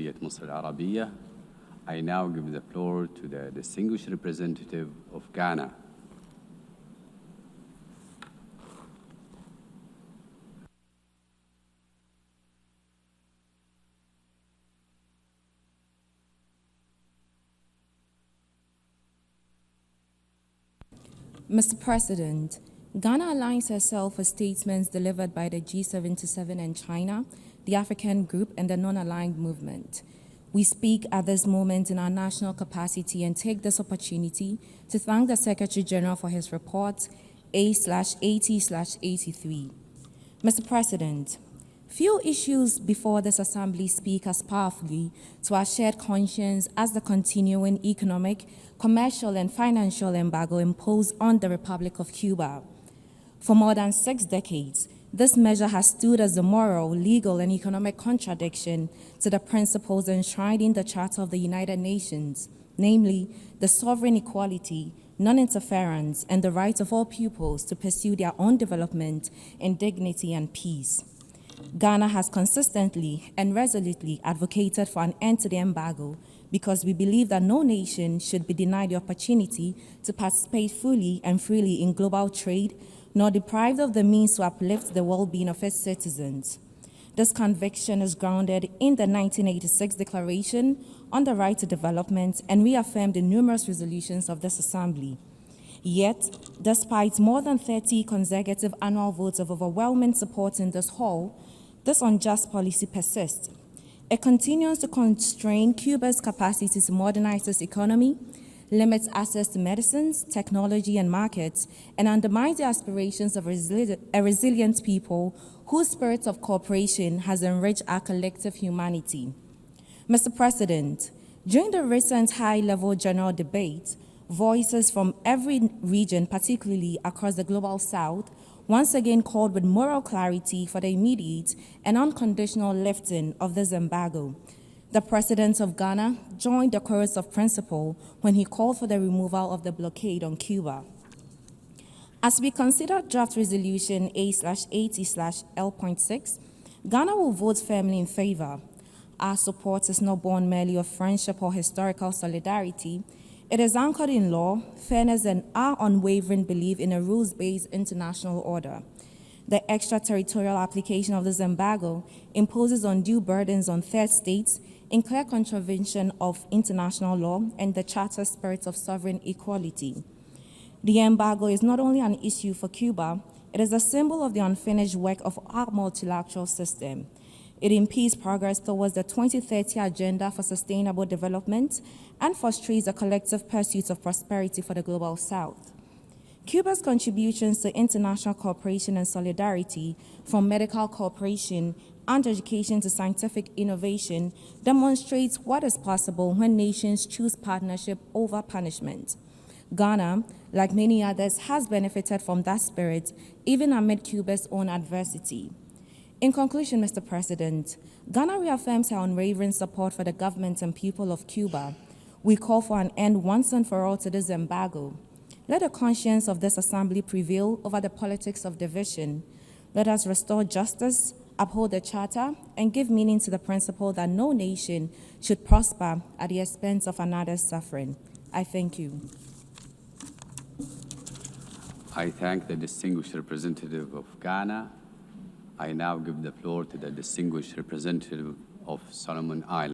جمهورية مصر العربية. I now give the floor to the distinguished representative of Ghana. Mr. President, Ghana aligns herself with statements delivered by the G77 and China, the African Group, and the Non-Aligned Movement. We speak at this moment in our national capacity and take this opportunity to thank the Secretary General for his report A/80/83. Mr. President, few issues before this Assembly speak as powerfully to our shared conscience as the continuing economic, commercial, and financial embargo imposed on the Republic of Cuba. For more than 6 decades, this measure has stood as a moral, legal, and economic contradiction to the principles enshrined in the Charter of the United Nations, namely the sovereign equality, non-interference, and the right of all peoples to pursue their own development in dignity and peace. Ghana has consistently and resolutely advocated for an end to the embargo because we believe that no nation should be denied the opportunity to participate fully and freely in global trade, nor deprived of the means to uplift the well-being of its citizens. This conviction is grounded in the 1986 Declaration on the Right to Development and reaffirmed in numerous resolutions of this Assembly. Yet, despite more than 30 consecutive annual votes of overwhelming support in this hall, this unjust policy persists. It continues to constrain Cuba's capacity to modernize its economy, limits access to medicines, technology, and markets, and undermines the aspirations of a resilient people whose spirit of cooperation has enriched our collective humanity. Mr. President, during the recent high-level general debate, voices from every region, particularly across the Global South, once again called with moral clarity for the immediate and unconditional lifting of this embargo. The President of Ghana joined the chorus of principle when he called for the removal of the blockade on Cuba. As we consider draft resolution A/80/L.6, Ghana will vote firmly in favor. Our support is not born merely of friendship or historical solidarity. It is anchored in law, fairness, and our unwavering belief in a rules-based international order. The extraterritorial application of this embargo imposes undue burdens on third states in clear contravention of international law and the Charter's spirit of sovereign equality. The embargo is not only an issue for Cuba, it is a symbol of the unfinished work of our multilateral system. It impedes progress towards the 2030 Agenda for Sustainable Development and frustrates the collective pursuit of prosperity for the Global South. Cuba's contributions to international cooperation and solidarity, from medical cooperation and education to scientific innovation, demonstrates what is possible when nations choose partnership over punishment. Ghana, like many others, has benefited from that spirit, even amid Cuba's own adversity. In conclusion, Mr. President, Ghana reaffirms her unwavering support for the government and people of Cuba. We call for an end once and for all to this embargo. Let the conscience of this Assembly prevail over the politics of division. Let us restore justice, uphold the Charter, and give meaning to the principle that no nation should prosper at the expense of another's suffering. I thank you. I thank the distinguished representative of Ghana. I now give the floor to the distinguished representative of Solomon Islands.